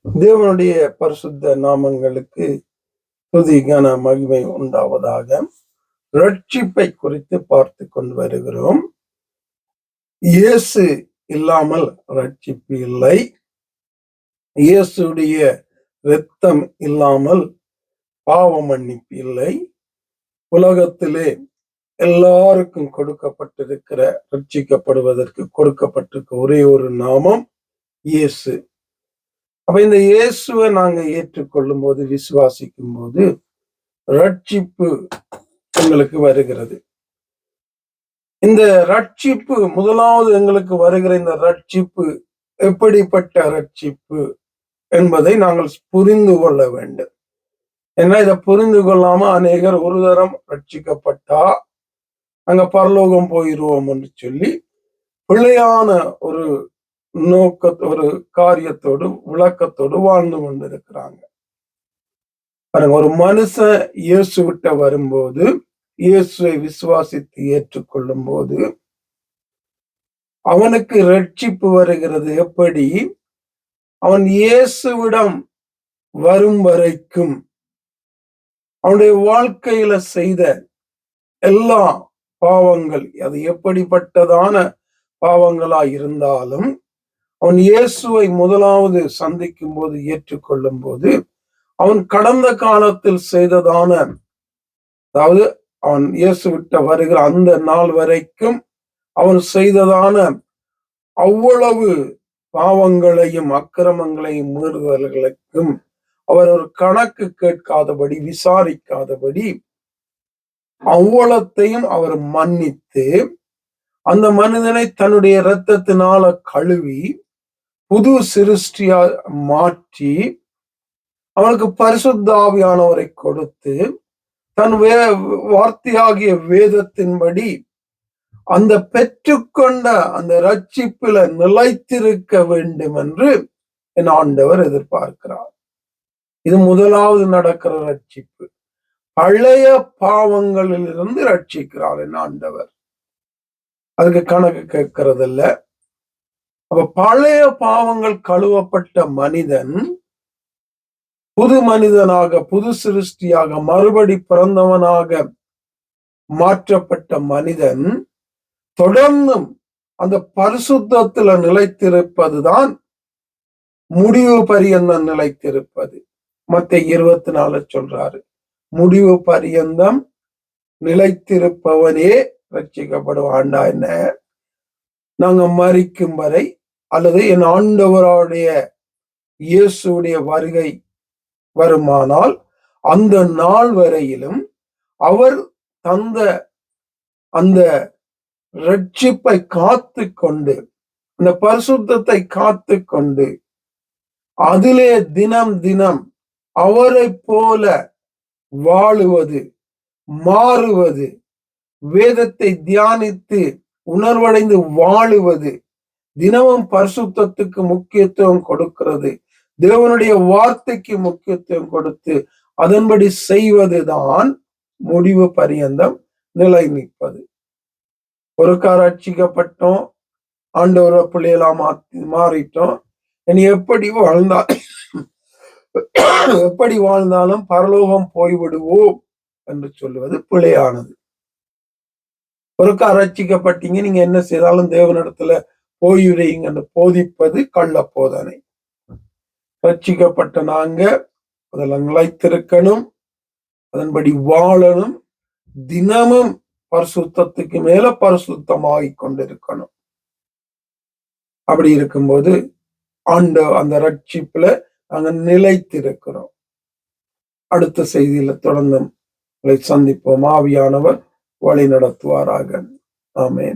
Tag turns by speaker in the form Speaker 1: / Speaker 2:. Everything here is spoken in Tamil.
Speaker 1: தேவனுடைய பரிசுத்த நாமங்களுக்கு துதி கன மகிமை உண்டாவதாக. ரட்சிப்பை குறித்து பார்த்து கொண்டு வருகிறோம். இயேசு இல்லாமல் ரட்சிப்பு இல்லை. இயேசுடைய இரத்தம் இல்லாமல் பாவ மன்னிப்பு இல்லை. உலகத்திலே எல்லாருக்கும் கொடுக்கப்பட்டிருக்கிற, ரட்சிக்கப்படுவதற்கு கொடுக்கப்பட்டிருக்க ஒரே ஒரு நாமம் இயேசு. அப்ப இந்த இயேசுவை நாங்க ஏற்றுக்கொள்ளும் போது, விசுவாசிக்கும் போது ரட்சிப்பு எங்களுக்கு வருகிறது. இந்த ரட்சிப்பு, முதலாவது எங்களுக்கு வருகிற இந்த ரட்சிப்பு எப்படிப்பட்ட ரட்சிப்பு என்பதை நாங்கள் புரிந்து கொள்ள வேண்டும். ஏன்னா இதை புரிந்து கொள்ளாம அநேகர் ஒரு தரம் ரட்சிக்கப்பட்டா அங்க பரலோகம் போயிடுவோம் என்று சொல்லி பிள்ளையான ஒரு ஒரு காரியத்தோடு விளக்கத்தோடு வாழ்ந்து கொண்டிருக்கிறாங்க. ஒரு மனுஷன் இயேசு விட்ட வரும்போது, இயேசுவை விசுவாசித்து ஏற்றுக்கொள்ளும் போது அவனுக்கு ரட்சிப்பு வருகிறது. எப்படி? அவன் இயேசுவிடம் வரும் வரைக்கும் அவனுடைய வாழ்க்கையில செய்த எல்லா பாவங்கள், அது எப்படிப்பட்டதான பாவங்களா இருந்தாலும், அவன் இயேசுவை முதலாவது சந்திக்கும் போது, ஏற்றுக்கொள்ளும் போது, அவன் கடந்த காலத்தில் செய்ததான, அதாவது அவன் இயேசு விட்ட வருகிற அந்த நாள் வரைக்கும் அவன் செய்ததான அவ்வளவு பாவங்களையும் அக்கிரமங்களையும் மீறுதல்களுக்கும் அவர் ஒரு கணக்கு கேட்காதபடி, விசாரிக்காதபடி அவ்வளத்தையும் அவர் மன்னித்து அந்த மனிதனை தன்னுடைய இரத்தத்தினால கழுவி புது சிருஷ்டியா மாற்றி அவனுக்கு பரிசுத்த ஆவியானவரை கொடுத்து தன் வார்த்தையாகிய வேதத்தின்படி அந்த பெற்றுக்கொண்ட அந்த ரட்சிப்பில நிலைத்திருக்க வேண்டும் என்று என் ஆண்டவர் எதிர்பார்க்கிறார். இது முதலாவது நடக்கிற ரட்சிப்பு. பழைய பாவங்களிலிருந்து ரட்சிக்கிறார் என் ஆண்டவர். அதுக்கு கணக்கு கேட்கறதில்ல. அப்ப பழைய பாவங்கள் கழுவப்பட்ட மனிதன் புது மனிதனாக, புது சிருஷ்டியாக, மறுபடி பிறந்தவனாக மாற்றப்பட்ட மனிதன் தொடர்ந்தும் அந்த பரிசுத்தத்துல நிலைத்திருப்பதுதான் முடிவு பரியந்தம் நிலைத்திருப்பது. மத்தேயு 24 சொல்றாரு, முடிவு பரியந்தம் நிலைத்திருப்பவனே ரட்சிக்கப்படுவான்டா. என்ன, நாங்க மரிக்கும் வரை அல்லது என் ஆண்டவருடைய இயேசுடைய வருகை வருமானால் அந்த நாள் வரையிலும் அவர் தந்த அந்த ரட்சிப்பை காத்து கொண்டு, அந்த பரிசுத்தத்தை காத்து கொண்டு, அதிலே தினம் தினம் அவரை போல வாழுவது, மாறுவது, வேதத்தை தியானித்து உணர்வடைந்து வாழுவது, தினமும் பரிசுத்தத்துக்கு முக்கியத்துவம் கொடுக்கிறது, தேவனுடைய வார்த்தைக்கு முக்கியத்துவம் கொடுத்து அதன்படி செய்வதுதான் முடிவு பரியந்தம் நிலை நிற்பது. ஒரு ரட்சிக்கப்பட்டோம், ஆண்டவர பிள்ளைகளா மாறிட்டோம், இனி எப்படி வாழ்ந்தாலும் பரலோகம் போய்விடுவோம் என்று சொல்லுவது பிழையானது. ஒருக்கா ரட்சிக்கப்பட்டீங்க, நீங்க என்ன செய்தாலும் தேவனிடத்துல போய்விடுங்க என்று போதிப்பது கள்ள போதனை. ரட்சிக்கப்பட்ட நாங்க அதில் நிலைத்திருக்கணும், அதன்படி வாழணும், தினமும் பரிசுத்தத்துக்கு மேல பரிசுத்தமாகிக் கொண்டிருக்கணும். அப்படி இருக்கும்போது அந்த ரட்சிப்புல நாங்க நிலைத்திருக்கிறோம். அடுத்த செய்தியில தொடர்ந்து சந்திப்போம். ஆவியானவர் வழி நடத்துவாராக. ஆமென்.